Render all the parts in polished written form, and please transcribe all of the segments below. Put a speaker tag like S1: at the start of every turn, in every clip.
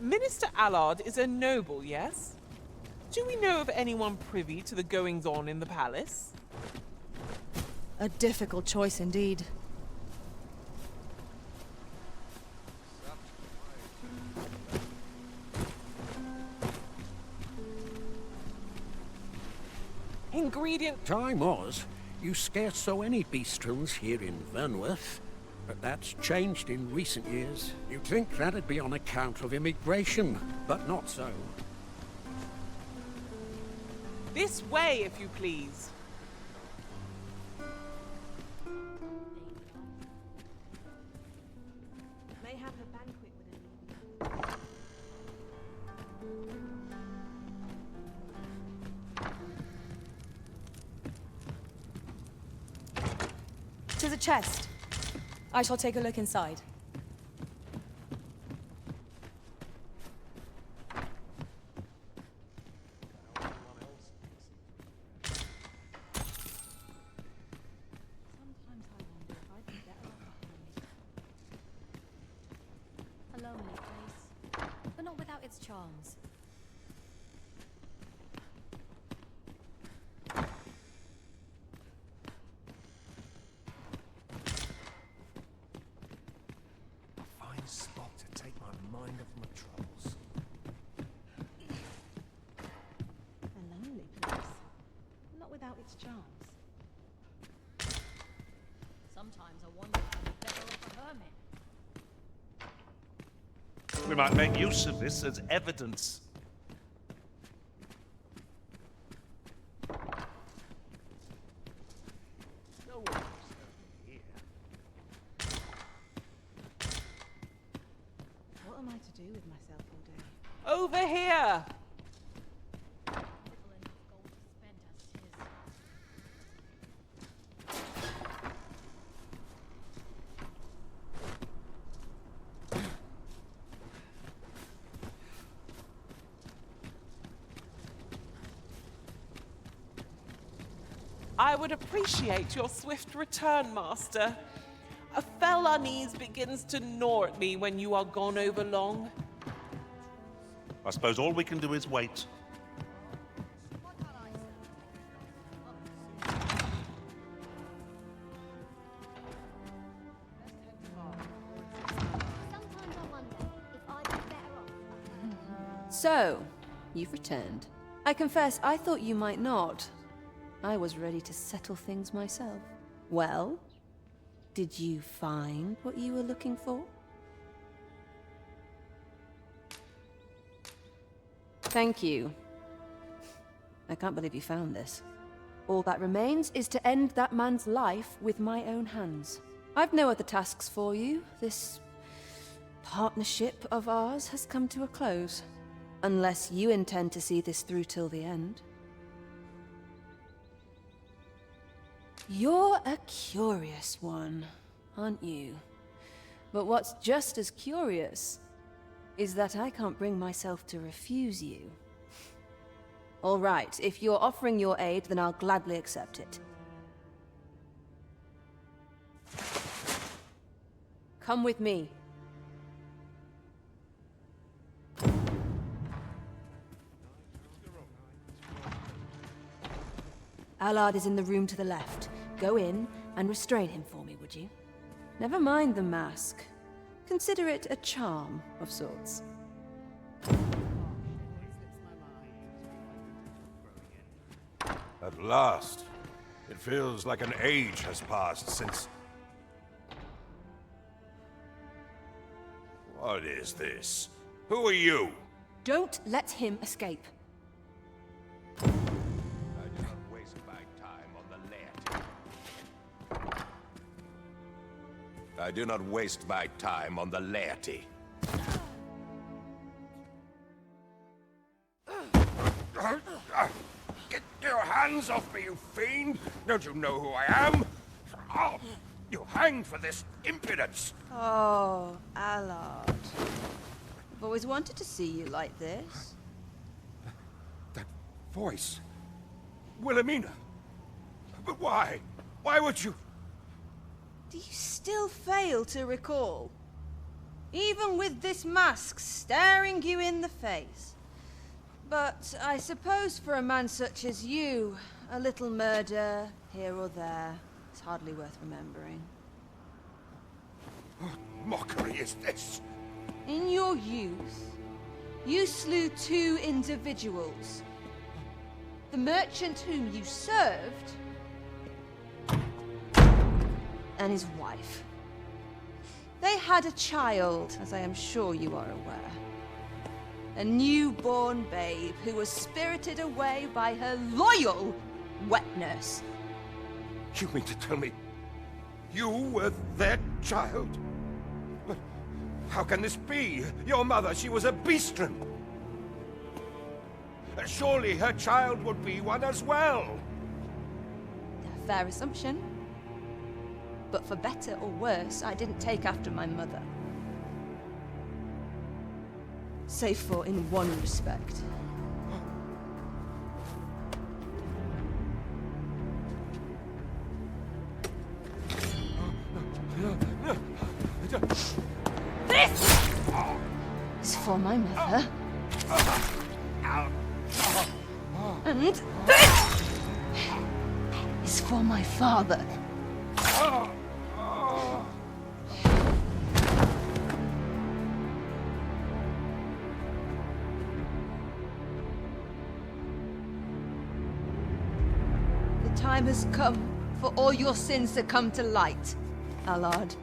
S1: Minister Allard is a noble, yes? Do we know of anyone privy to the goings-on in the palace?
S2: A difficult choice indeed.
S1: Ingredient...
S3: Time was, you scarce saw any bistros here in Vernworth. But that's changed in recent years. You'd think that'd be on account of immigration, but not so.
S1: This way, if you please.
S2: May have a banquet with an To the chest. I shall take a look inside.
S4: A lonely place, but not without its charms.
S5: Spot to take my mind off my troubles.
S2: A lonely place, not without its charms.
S4: Sometimes I wonder if I'd be better off a hermit.
S6: We might make use of this as evidence.
S5: No one here.
S2: What am I to do with myself all day?
S1: Over here!
S4: Little enough gold spent as 'tis.
S1: I would appreciate your swift return, Master. A fell unease begins to gnaw at me when you are gone over long.
S6: I suppose all we can do is wait.
S4: Sometimes I wonder if I'd be better off.
S2: So, you've returned. I confess, I thought you might not. I was ready to settle things myself. Well, did you find what you were looking for? Thank you. I can't believe you found this. All that remains is to end that man's life with my own hands. I've no other tasks for you. This partnership of ours has come to a close. Unless you intend to see this through till the end. You're a curious one, aren't you? But what's just as curious is that I can't bring myself to refuse you. All right, if you're offering your aid, then I'll gladly accept it. Come with me. Allard is in the room to the left. Go in and restrain him for me, would you? Never mind the mask. Consider it a charm of sorts.
S5: At last. It feels like an age has passed since... What is this? Who are you?
S2: Don't let him escape.
S5: I do not waste my time on the laity. I do not waste my time on the laity. Get your hands off me, you fiend! Don't you know who I am? Oh, you hang for this impudence!
S2: Oh, Allard. I've always wanted to see you like this.
S5: That voice... Wilhelmina! But why? Why would you...
S2: Do you still fail to recall? Even with this mask staring you in the face. But I suppose for a man such as you, a little murder here or there is hardly worth remembering.
S5: What mockery is this?
S2: In your youth, you slew 2 individuals. The merchant whom you served, and his wife. They had a child, as I am sure you are aware. A newborn babe who was spirited away by her loyal wet nurse.
S5: You mean to tell me you were their child? But how can this be? Your mother, she was a beastren. Surely her child would be one as well.
S2: A fair assumption. But for better or worse, I didn't take after my mother. Save for in one respect. This is for my mother. And this is for my father. The time has come for all your sins to come to light, Allard.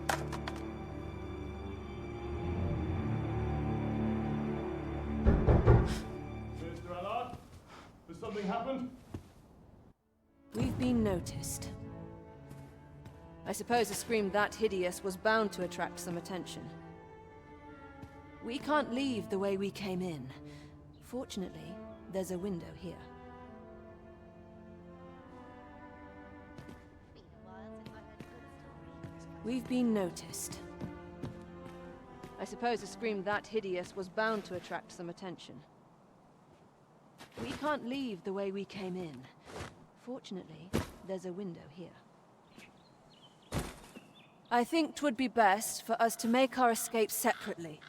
S7: Mr. Allard, has something happened?
S2: We've been noticed. I suppose a scream that hideous was bound to attract some attention. We can't leave the way we came in. Fortunately, there's a window here. We've been noticed. I suppose a scream that hideous was bound to attract some attention. We can't leave the way we came in. Fortunately, there's a window here. I think 'twould be best for us to make our escape separately.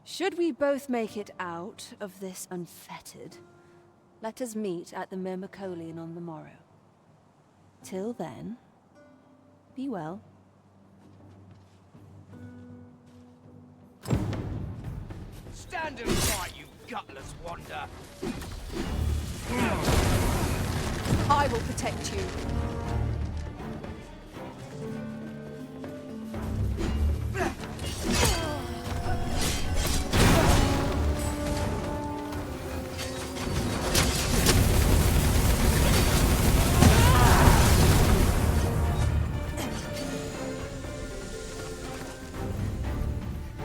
S2: Should we both make it out of this unfettered, let us meet at the Myrmacolian on the morrow. Till then, be well.
S8: Stand and fight, you gutless wonder!
S2: I will protect you.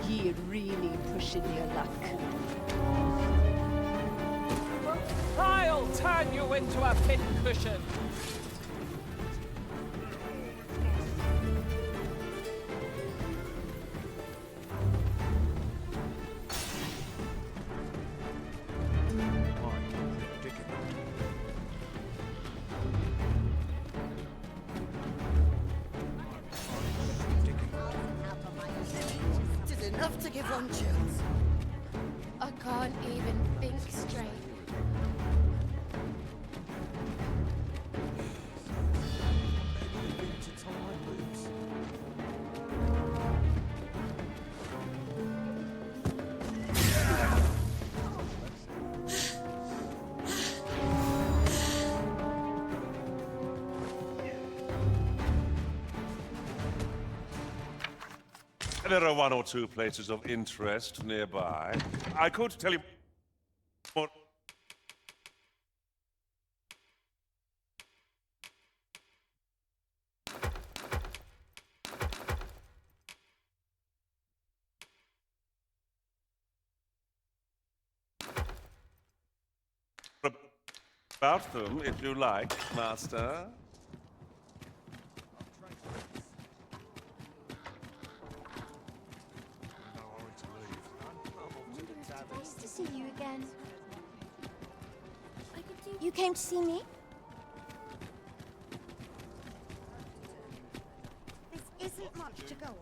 S2: You're really pushing your luck.
S1: I'll turn you into a pincushion.
S9: It is enough to give one chills.
S4: I can't even think straight.
S6: There are 1 or 2 places of interest nearby. I could tell you more. About them, if you like, Master.
S4: Nice to see you again. You came to see me?
S9: This isn't much to go on.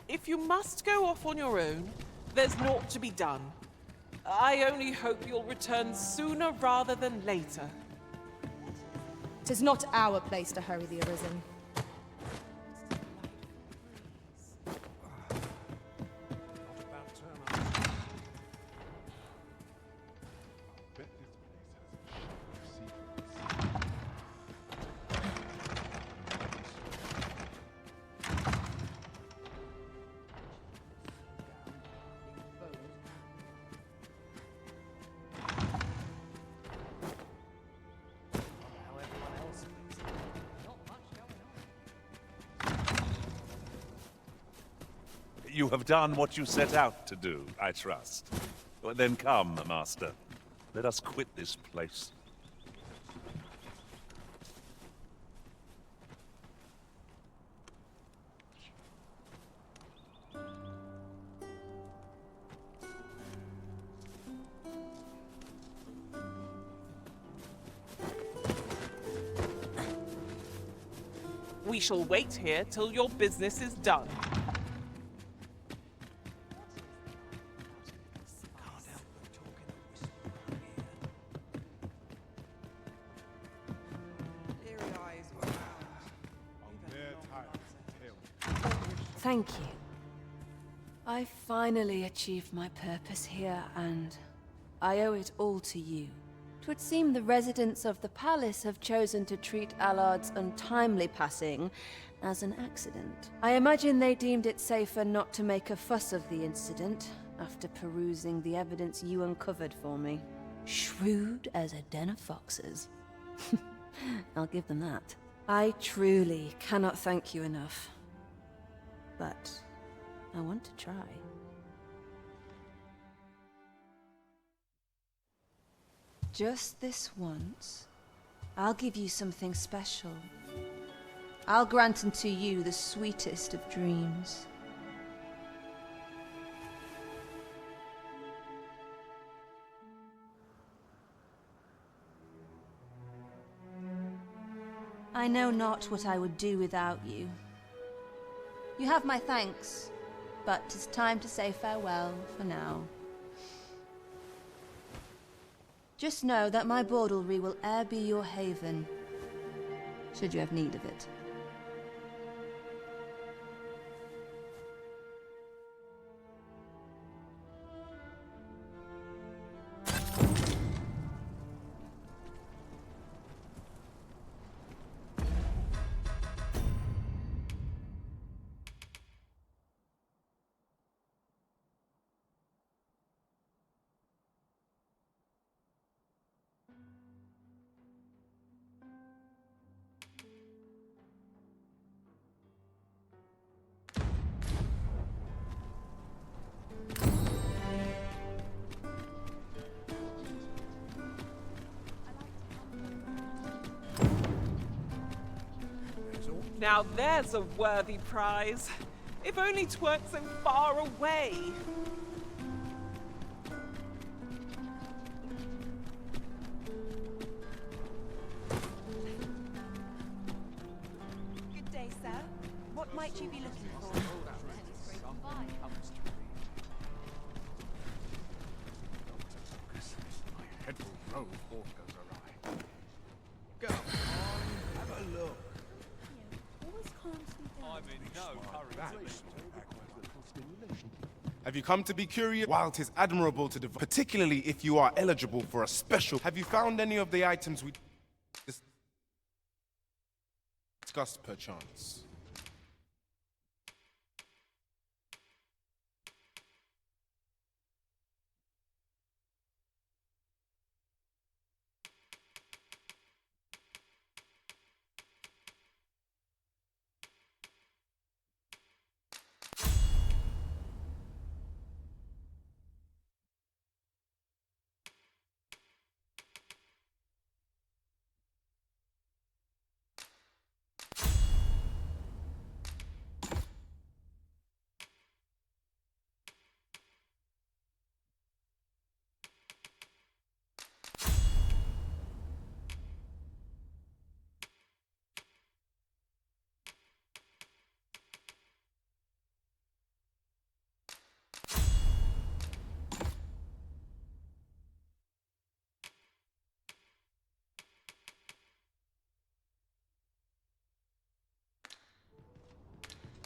S1: If you must go off on your own, there's naught to be done. I only hope you'll return sooner rather than later.
S4: 'Tis not our place to hurry the Arisen.
S6: You have done what you set out to do, I trust. Well, then come, Master. Let us quit this place.
S1: We shall wait here till your business is done.
S2: Thank you. I finally achieved my purpose here, and I owe it all to you. 'Twould seem the residents of the palace have chosen to treat Allard's untimely passing as an accident. I imagine they deemed it safer not to make a fuss of the incident after perusing the evidence you uncovered for me. Shrewd as a den of foxes. I'll give them that. I truly cannot thank you enough. But I want to try. Just this once, I'll give you something special. I'll grant unto you the sweetest of dreams. I know not what I would do without you. You have my thanks, but 'tis time to say farewell for now. Just know that my bordlery will e'er be your haven, should you have need of it.
S1: Now there's a worthy prize. If only 'tweren't so far away.
S9: Good day, sir. What might you be looking for?
S3: My head will roll if all goes awry. Go on, have a look.
S10: Have you come to be curious? While it is admirable to devote, particularly if you are eligible for a special, have you found any of the items we discussed perchance?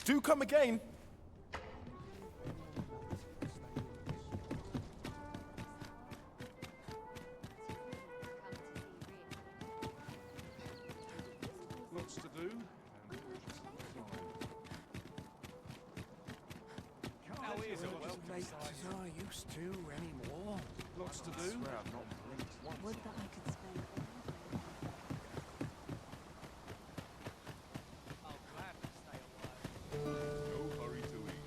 S10: Do come again.
S6: Lots to do.
S3: Not as late as I used to anymore.
S6: Lots to do.
S4: Would that I could spend.
S6: No hurry to eat.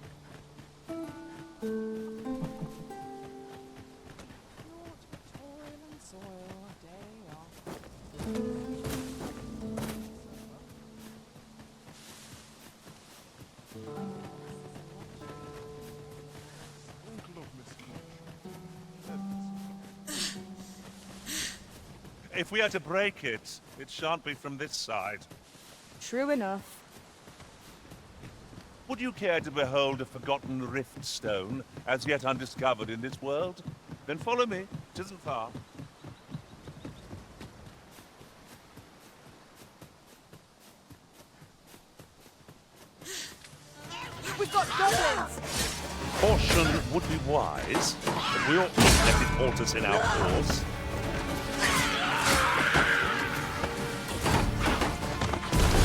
S6: If we are to break it, it shan't be from this side.
S2: True enough.
S6: Would you care to behold a forgotten rift stone, as yet undiscovered in this world? Then follow me. 'Tisn't far.
S2: We've got goblins!
S6: Caution would be wise, but we ought not let it halt us in our course.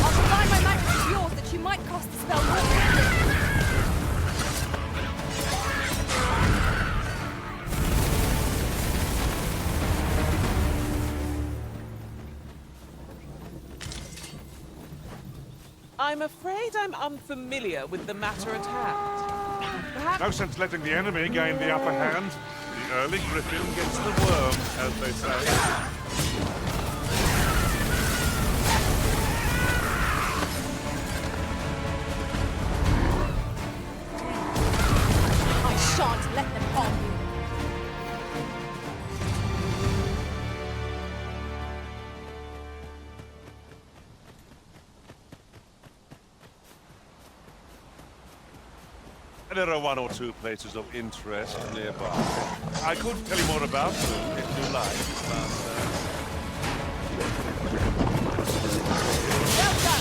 S2: I'll combine my magic with yours that you might cast the spell more quickly.
S1: I'm afraid I'm unfamiliar with the matter at hand. Perhaps
S6: No sense letting the enemy gain the upper hand. The early griffin gets the worm, as they say.
S2: I shan't let them harm you.
S6: There are one or two places of interest nearby. I could tell you more about them if you like,
S2: Well done!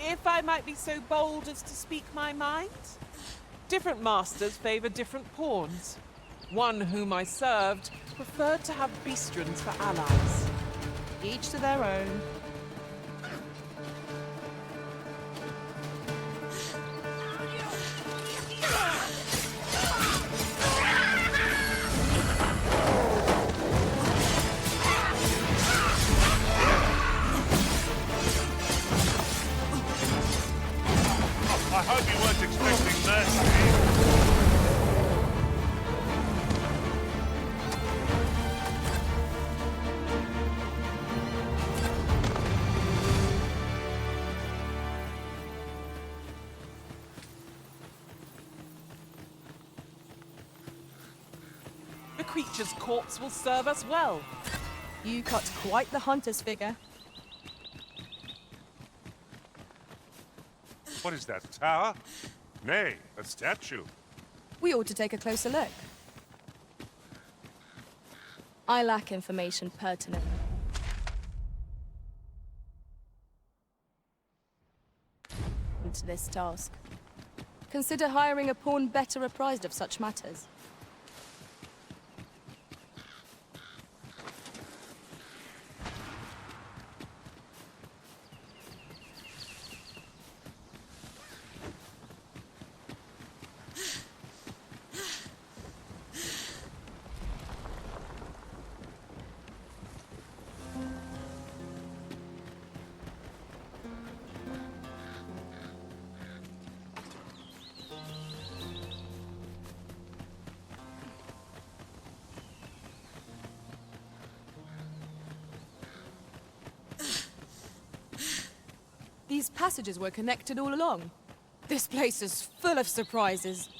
S1: if I might be so bold as to speak my mind, different masters favor different pawns. One whom I served preferred to have beastrons for allies.
S2: Each to their own.
S6: I hope you weren't expecting mercy.
S1: The creature's corpse will serve us well.
S2: You cut quite the hunter's figure.
S6: What is that, a tower? Nay, a statue.
S2: We ought to take a closer look. I lack information pertinent. To this task. Consider hiring a pawn better apprised of such matters. These passages were connected all along. This place is full of surprises.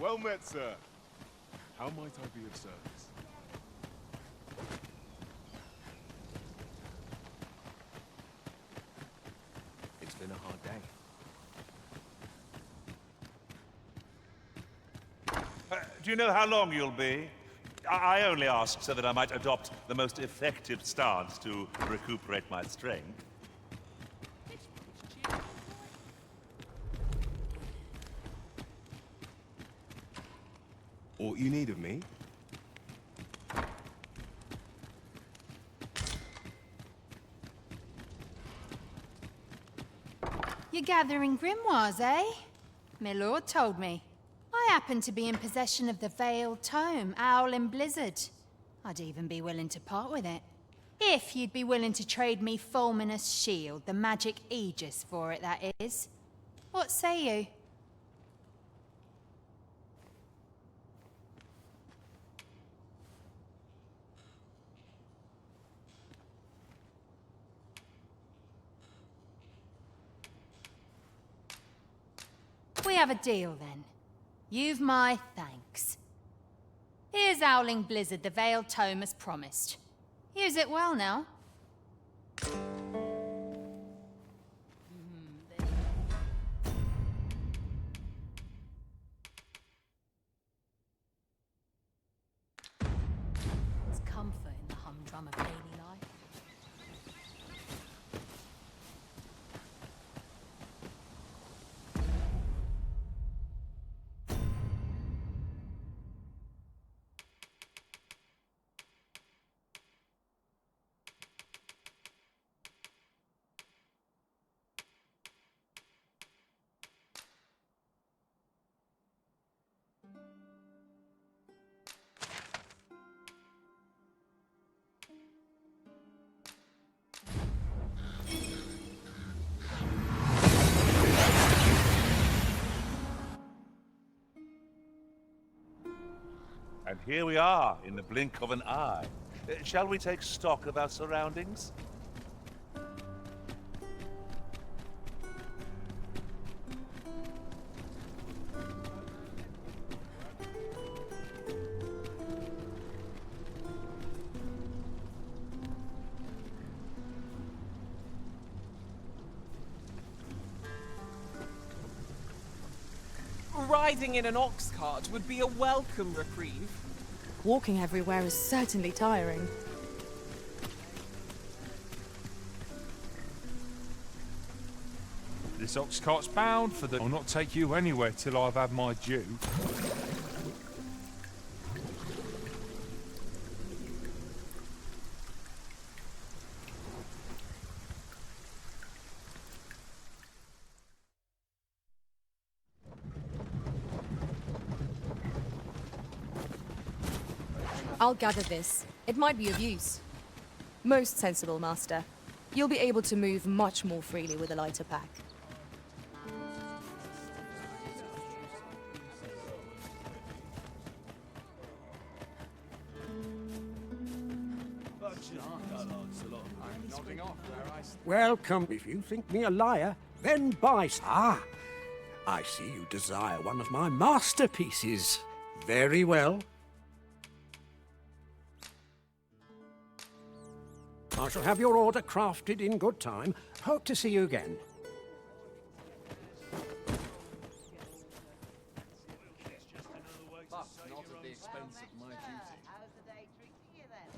S7: Well met, sir. How might I be of service?
S8: It's been a hard day.
S6: Do you know how long you'll be? I only ask so that I might adopt the most effective stance to recuperate my strength.
S10: All you need of me?
S4: You're gathering grimoires, eh? My lord told me. I happen to be in possession of the Veiled Tome, Owl in Blizzard. I'd even be willing to part with it. If you'd be willing to trade me Fulminous Shield, the magic Aegis for it, that is. What say you? We have a deal, then. You've my thanks. Here's Owling Blizzard, the Veiled Tome as promised. Use it well now. There's comfort in the humdrum of daily life.
S6: And here we are, in the blink of an eye. Shall we take stock of our surroundings?
S1: Riding in an ox cart would be a welcome reprieve.
S11: Walking everywhere is certainly tiring.
S7: This ox cart's bound for the... I'll not take you anywhere till I've had my due.
S11: I'll gather this. It might be of use. Most sensible, Master. You'll be able to move much more freely with a lighter pack.
S3: Welcome. If you think me a liar, then buy. Ah, I see you desire one of my masterpieces. Very well. I shall have your order crafted in good time. Hope to see you again.
S8: But not at the expense of my duty.
S9: How's the day treating you then?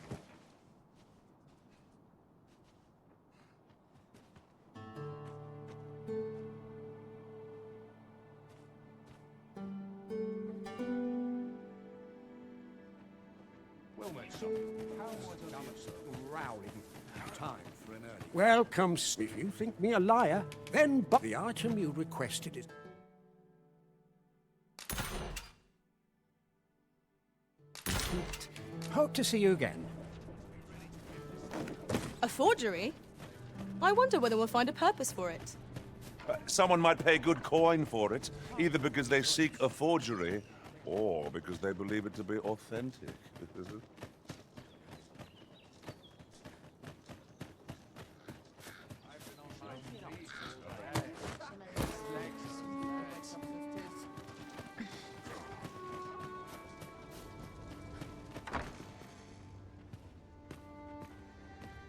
S3: Well, mate, so how was it growling? Time for an early. Welcome. If you think me a liar, then buy the item you requested is. Hope to see you again.
S11: A forgery? I wonder whether we'll find a purpose for it.
S6: Someone might pay good coin for it, either because they seek a forgery, or because they believe it to be authentic.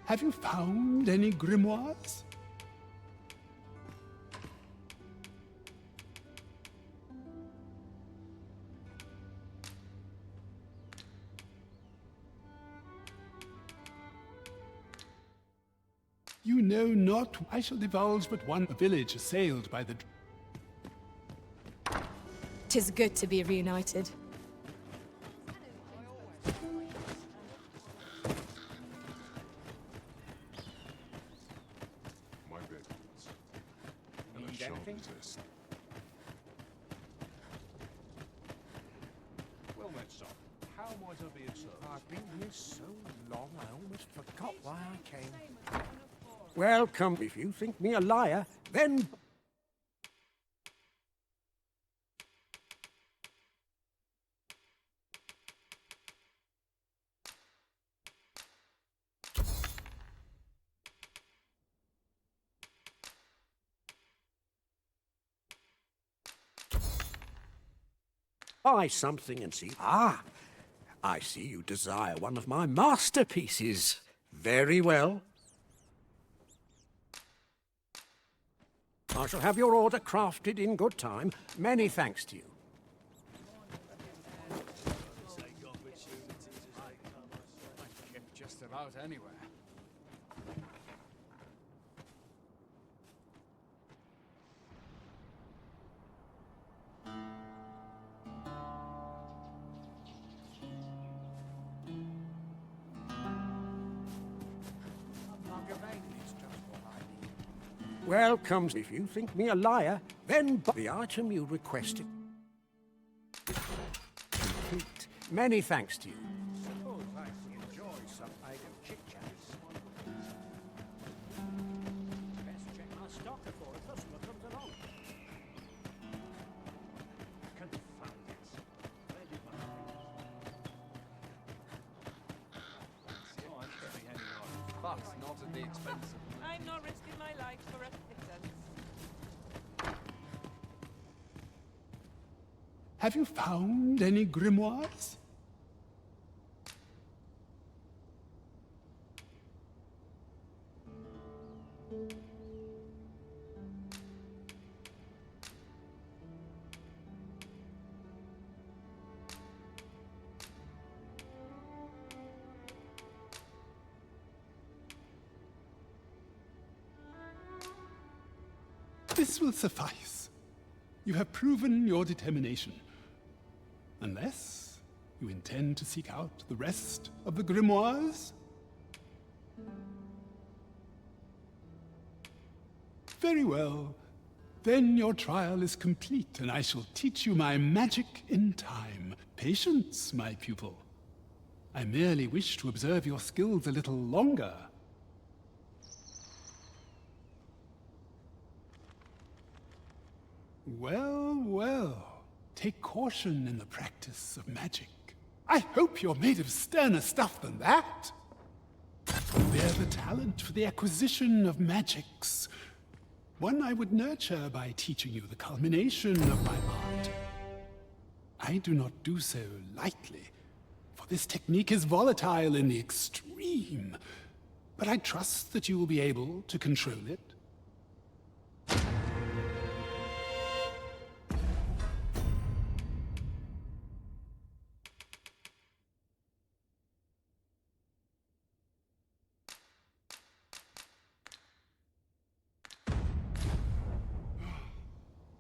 S12: Have you found any grimoires? You know not. I shall divulge but one village assailed by the...
S11: 'Tis good to be reunited.
S10: My bedrooms.
S3: Need anything?
S8: Well met, son. How might I be of service?
S3: I've been here so long, I almost forgot why I came. Welcome. If you think me a liar, then... Buy something and see. Ah, I see you desire one of my masterpieces. Very well. I shall have your order crafted in good time. Many thanks to you.
S8: Just about anywhere.
S3: Welcome. If you think me a liar, then buy the item you requested. Complete. Many thanks to you. Suppose I could enjoy some idle chit-chat. Best check my stock before a customer comes along. Confound it. Where did my
S8: But not at the expense of...
S1: I'm not risking my life for a pittance.
S12: Have you found any grimoires? This will suffice. You have proven your determination. Unless you intend to seek out the rest of the grimoires? Very well. Then your trial is complete, and I shall teach you my magic in time. Patience, my pupil. I merely wish to observe your skills a little longer. Well, well. Take caution in the practice of magic. I hope you're made of sterner stuff than that. You bear the talent for the acquisition of magics. One I would nurture by teaching you the culmination of my art. I do not do so lightly, for this technique is volatile in the extreme. But I trust that you will be able to control it.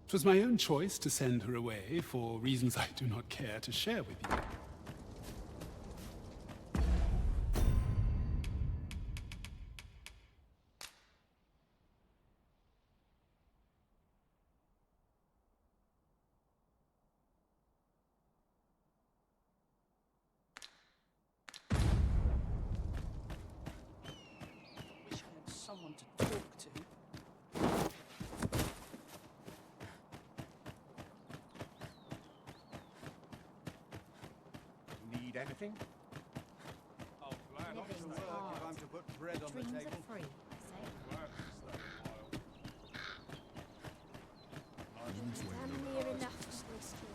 S12: It was my own choice to send her away for reasons I do not care to share with you.
S3: wish I had someone to talk to. Need anything?
S8: Oh, glad not to work if I'm to put bread on the table.
S4: Free,
S13: I'm near enough to stay still.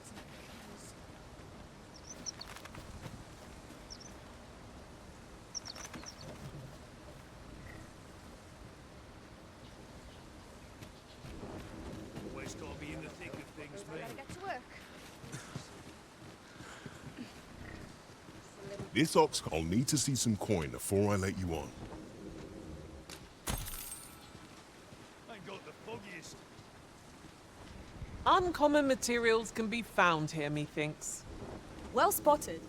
S14: This ox, I'll need to see some coin before I let you on.
S6: Ain't got the foggiest.
S1: Uncommon materials can be found here, methinks.
S11: Well spotted.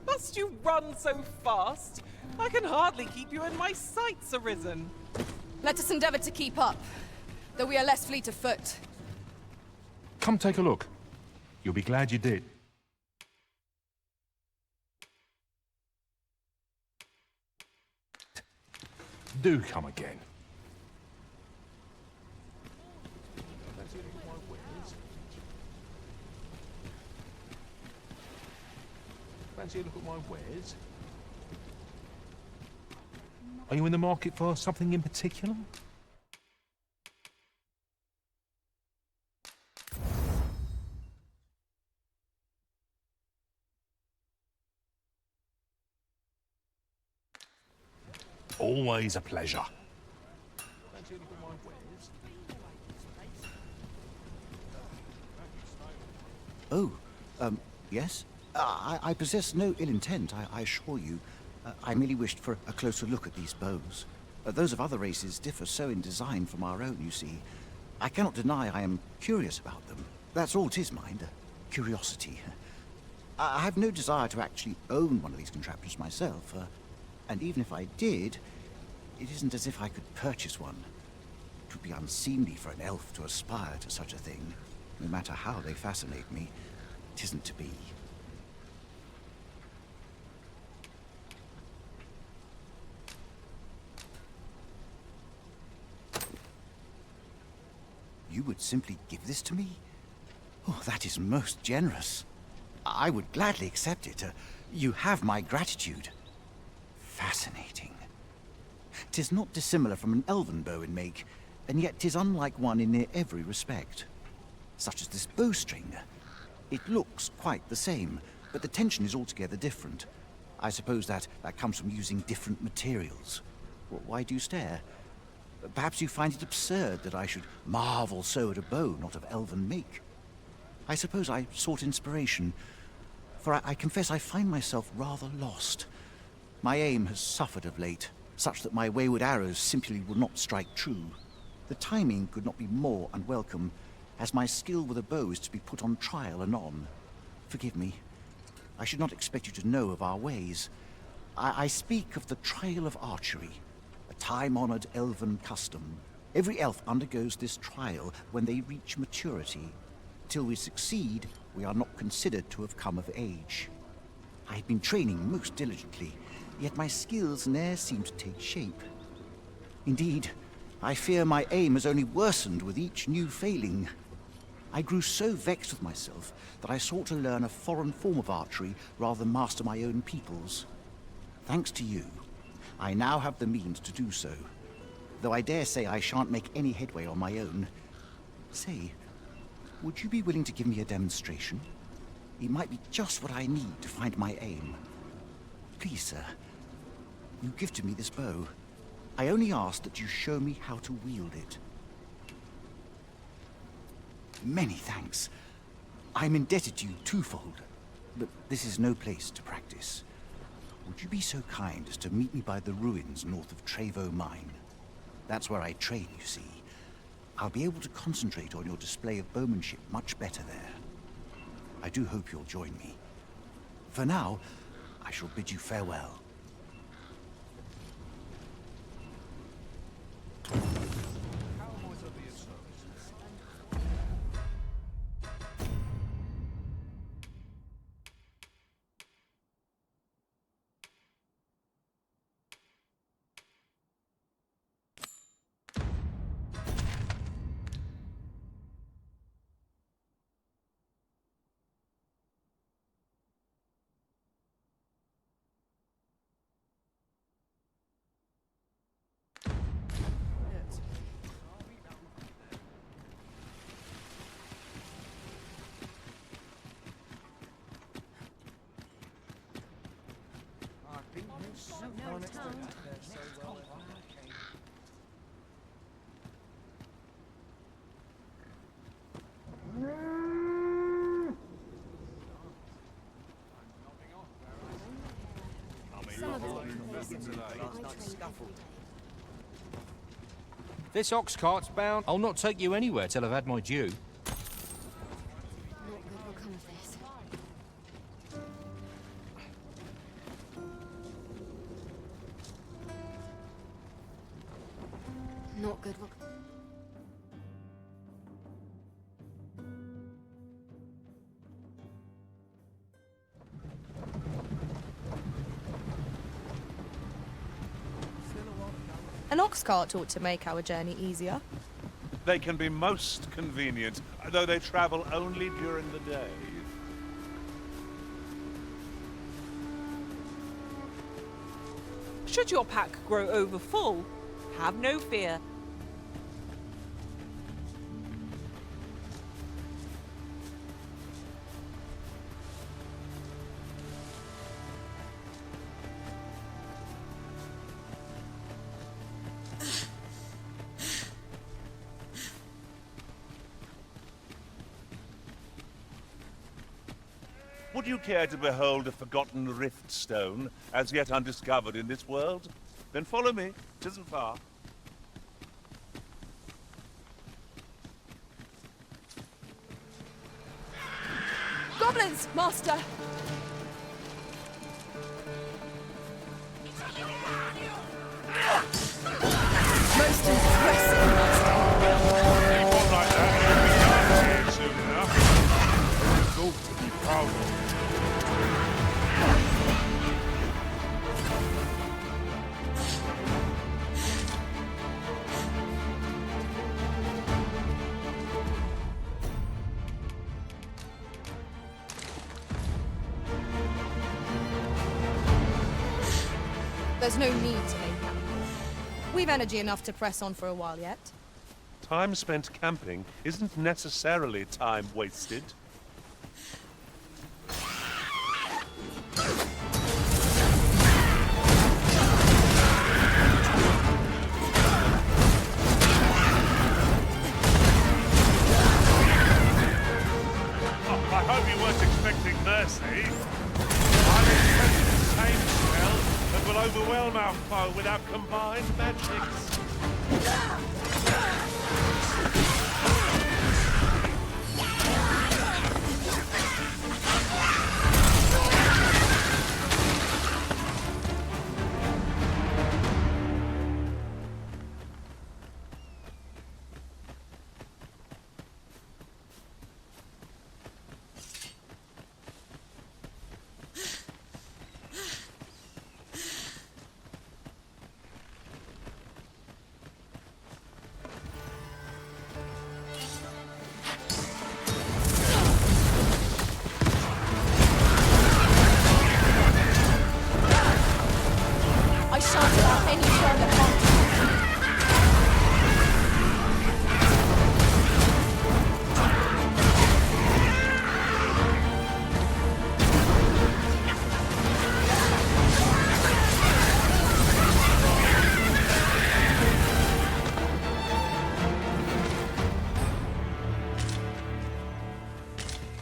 S1: Must you run so fast? I can hardly keep you in my sights, Arisen.
S11: Let us endeavor to keep up, though we are less fleet of foot.
S7: Come take a look. You'll be glad you did. Do come again. Fancy a look at my wares? Are you in the market for something in particular? Always a pleasure. Fancy a look at my wares?
S15: Oh, yes? I possess no ill intent, I assure you. I merely wished for a closer look at these bows. Those of other races differ so in design from our own, you see. I cannot deny I am curious about them. That's all 'tis, mind. Curiosity. I have no desire to actually own one of these contraptions myself. And even if I did, it isn't as if I could purchase one. It would be unseemly for an elf to aspire to such a thing. No matter how they fascinate me, it isn't to be. You would simply give this to me? Oh, that is most generous. I would gladly accept it. You have my gratitude. Fascinating. 'Tis not dissimilar from an elven bow in make, and yet 'tis unlike one in near every respect. Such as this bowstring. It looks quite the same, but the tension is altogether different. I suppose that comes from using different materials. Why do you stare? Perhaps you find it absurd that I should marvel so at a bow not of elven make. I suppose I sought inspiration, for I confess I find myself rather lost. My aim has suffered of late, such that my wayward arrows simply will not strike true. The timing could not be more unwelcome, as my skill with a bow is to be put on trial anon. Forgive me. I should not expect you to know of our ways. I speak of the trial of archery. Time-honored elven custom. Every elf undergoes this trial when they reach maturity. Till we succeed, we are not considered to have come of age. I have been training most diligently, yet my skills ne'er seem to take shape. Indeed, I fear my aim has only worsened with each new failing. I grew so vexed with myself that I sought to learn a foreign form of archery rather than master my own people's. Thanks to you, I now have the means to do so, though I dare say I shan't make any headway on my own. Say, would you be willing to give me a demonstration? It might be just what I need to find my aim. Please, sir, you gifted me this bow. I only ask that you show me how to wield it. Many thanks. I'm indebted to you twofold, but this is no place to practice. Would you be so kind as to meet me by the ruins north of Trevo Mine? That's where I train, you see. I'll be able to concentrate on your display of bowmanship much better there. I do hope you'll join me. For now, I shall bid you farewell.
S16: This ox cart's bound. I'll not take you anywhere till I've had my due.
S13: Not good will come of this. Not good will...
S11: An ox cart ought to make our journey easier.
S6: They can be most convenient, though they travel only during the day.
S1: Should your pack grow over full, have no fear.
S6: Would you care to behold a forgotten rift stone, as yet undiscovered in this world? Then follow me. 'Tisn't far.
S11: Goblins, master! Most impressive, master.
S6: One like that will be done here soon enough. A result to be proud of.
S11: There's no need to make camp. We've energy enough to press on for a while yet.
S6: Time spent camping isn't necessarily time wasted. I hope you weren't expecting mercy. I'm expecting the same spell that will overwhelm our foe with our combined magics.
S11: I shan't allow any further contact.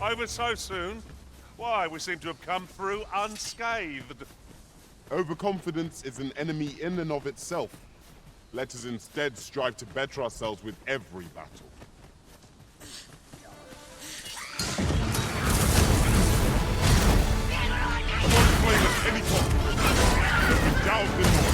S6: Over so soon? Why, we seem to have come through unscathed.
S14: Overconfidence is an enemy in and of itself. Let us instead strive to better ourselves with every battle. Don't claim us any confidence. Down the north.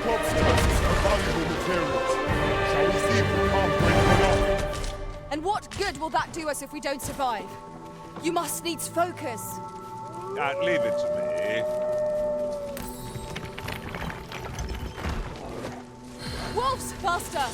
S14: Cyclops tells us are valuable materials. Shall we see if we can't break them off?
S11: And what good will that do us if we don't survive? You must needs focus.
S6: Leave it to me.
S11: Wolves, Master!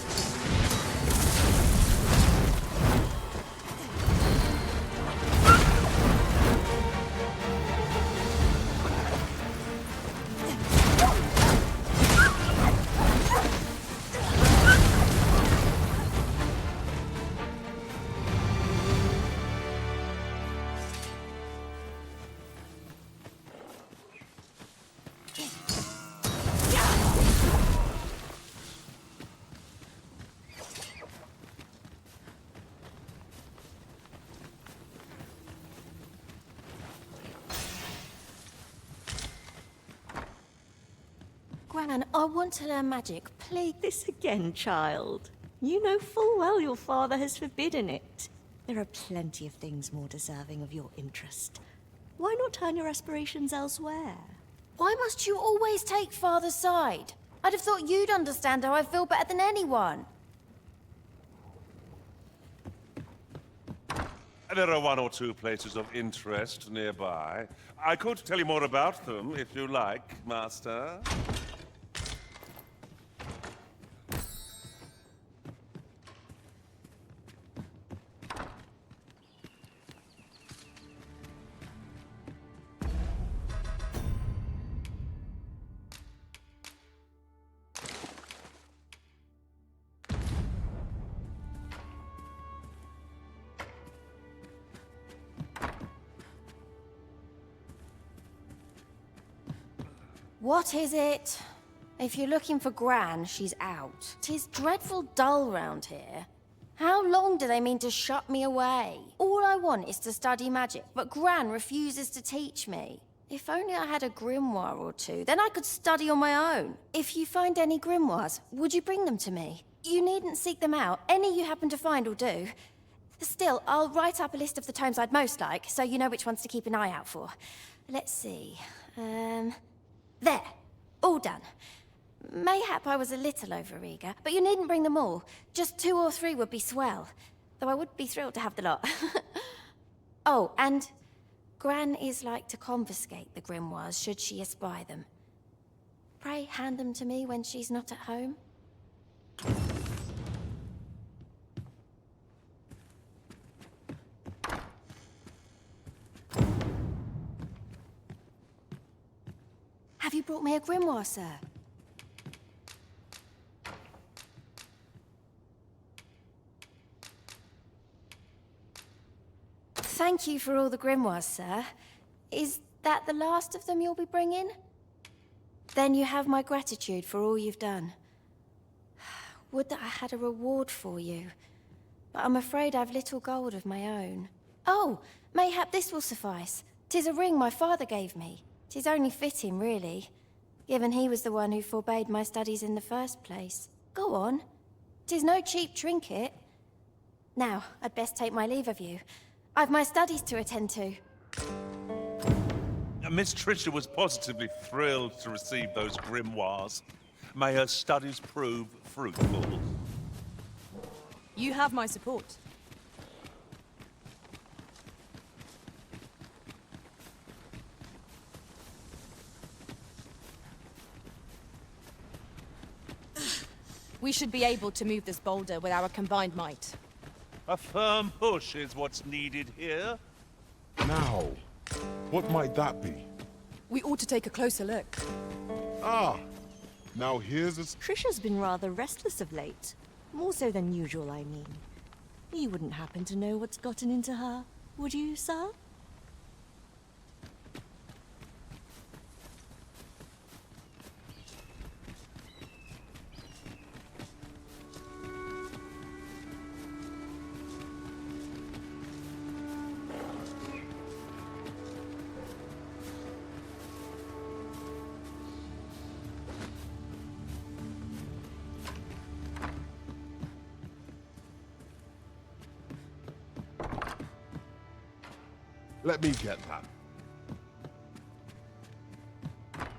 S17: Gran, I want to learn magic. Please. This again, child. You know full well your father has forbidden it. There are plenty of things more deserving of your interest. Why not turn your aspirations elsewhere?
S4: Why must you always take Father's side? I'd have thought you'd understand how I feel better than anyone.
S6: There are one or two places of interest nearby. I could tell you more about them, if you like, Master.
S4: What is it? If you're looking for Gran, she's out. 'Tis dreadful dull round here. How long do they mean to shut me away? All I want is to study magic, but Gran refuses to teach me. If only I had a grimoire or two, then I could study on my own. If you find any grimoires, would you bring them to me? You needn't seek them out. Any you happen to find will do. Still, I'll write up a list of the tomes I'd most like, so you know which ones to keep an eye out for. Let's see. There. All done. Mayhap I was a little overeager, but you needn't bring them all. Just 2 or 3 would be swell. Though I would be thrilled to have the lot. Oh, and Gran is like to confiscate the grimoires should she espy them. Pray hand them to me when she's not at home. Have you brought me a grimoire, sir? Thank you for all the grimoires, sir. Is that the last of them you'll be bringing? Then you have my gratitude for all you've done. Would that I had a reward for you. But I'm afraid I've little gold of my own. Oh, mayhap this will suffice. 'Tis a ring my father gave me. 'Tis only fitting, really, given he was the one who forbade my studies in the first place. Go on. 'Tis no cheap trinket. Now, I'd best take my leave of you. I've my studies to attend to.
S6: Miss Tricia was positively thrilled to receive those grimoires. May her studies prove fruitful.
S11: You have my support. We should be able to move this boulder with our combined might.
S6: A firm push is what's needed here.
S14: Now, what might that be?
S11: We ought to take a closer look.
S14: Ah, now here's a...
S17: Trisha's been rather restless of late. More so than usual, I mean. You wouldn't happen to know what's gotten into her, would you, sir?
S14: Let me get that.
S17: Thank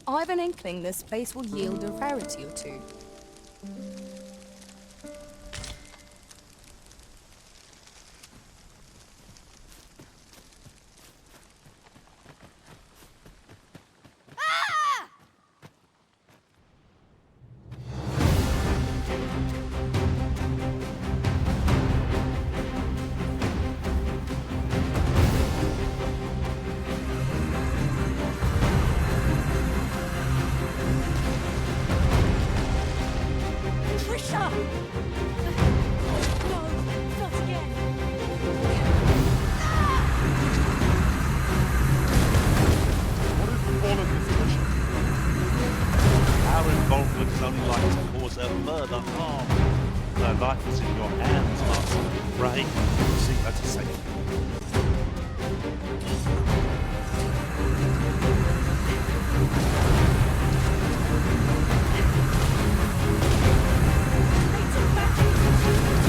S11: I've an inkling this place will yield a rarity or two.
S6: Further harm. Her life is in your hands, Master. Pray, see her to safety.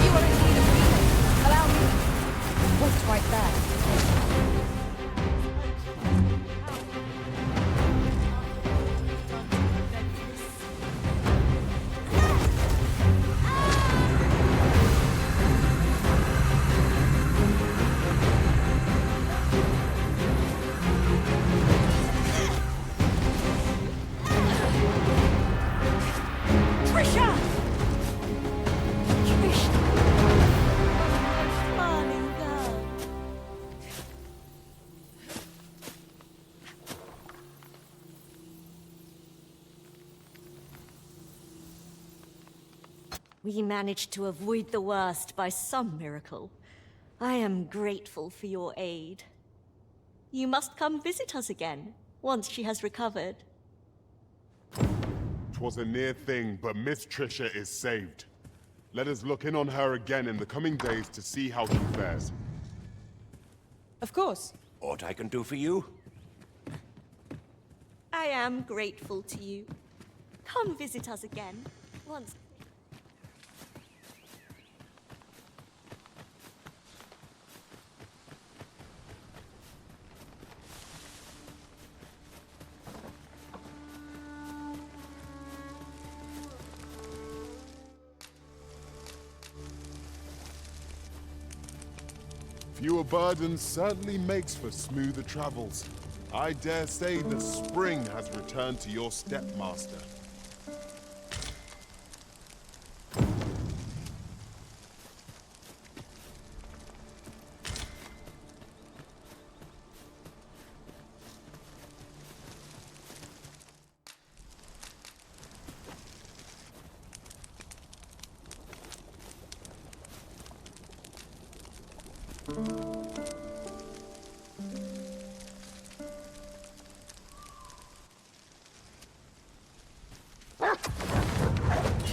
S11: You are in need of healing. Allow me. What's right there?
S17: We managed to avoid the worst by some miracle. I am grateful for your aid. You must come visit us again, once she has recovered.
S14: 'Twas a near thing, but Miss Trisha is saved. Let us look in on her again in the coming days to see how she fares.
S11: Of course.
S3: Aught I can do for you?
S17: I am grateful to you. Come visit us again, once...
S14: Fewer burdens certainly makes for smoother travels. I dare say the spring has returned to your stepmaster.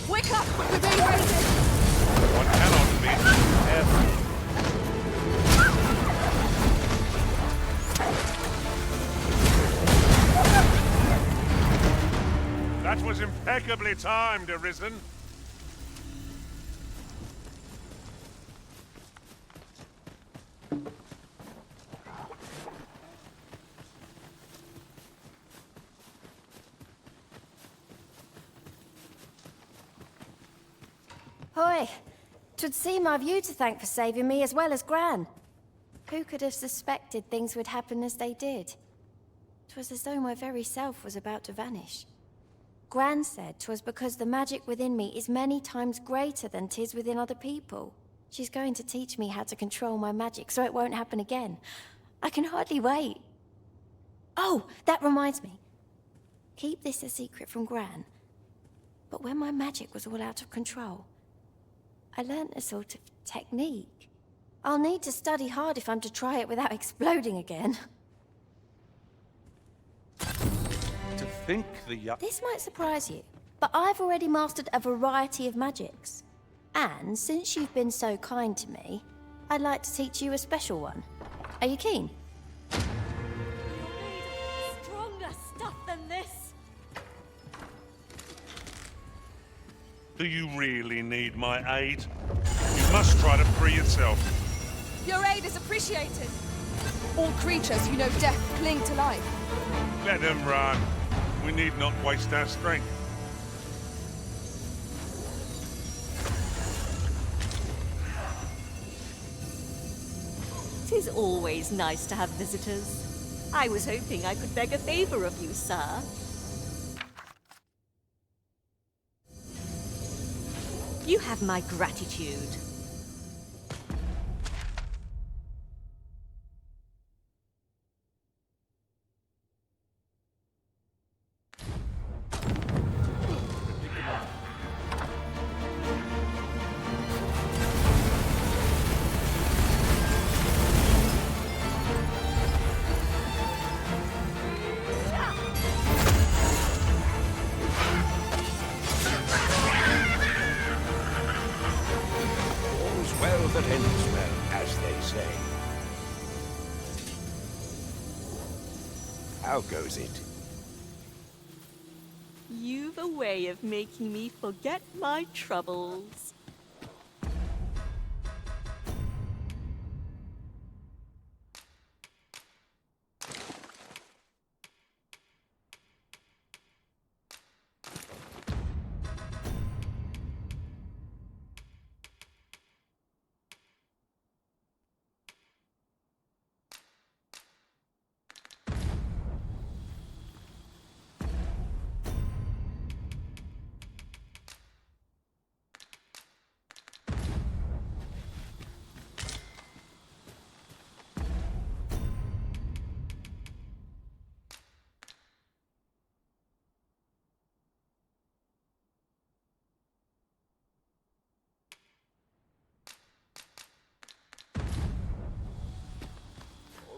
S11: Wake up! We're being raided!
S6: One cannot be careful. That was impeccably timed, Arisen.
S2: Hoy, 'twould seem I've you to thank for saving me as well as Gran. Who could have suspected things would happen as they did? 'Twas as though my very self was about to vanish. Gran said 'twas because the magic within me is many times greater than 'tis within other people. She's going to teach me how to control my magic so it won't happen again. I can hardly wait. Oh, that reminds me. Keep this a secret from Gran. But when my magic was all out of control, I learnt a sort of technique. I'll need to study hard if I'm to try it without exploding again.
S6: To think the
S2: This might surprise you, but I've already mastered a variety of magics. And since you've been so kind to me, I'd like to teach you a special one. Are you keen?
S17: Stronger stuff than this.
S6: Do you really need my aid? You must try to free yourself.
S11: Your aid is appreciated. All creatures who know death cling to life.
S6: Let them run. We need not waste our strength.
S17: Tis always nice to have visitors. I was hoping I could beg a favor of you, sir. You have my gratitude.
S3: Well that ends well, as they say. How goes it?
S17: You've a way of making me forget my troubles.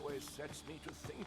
S3: Always sets me to thinking.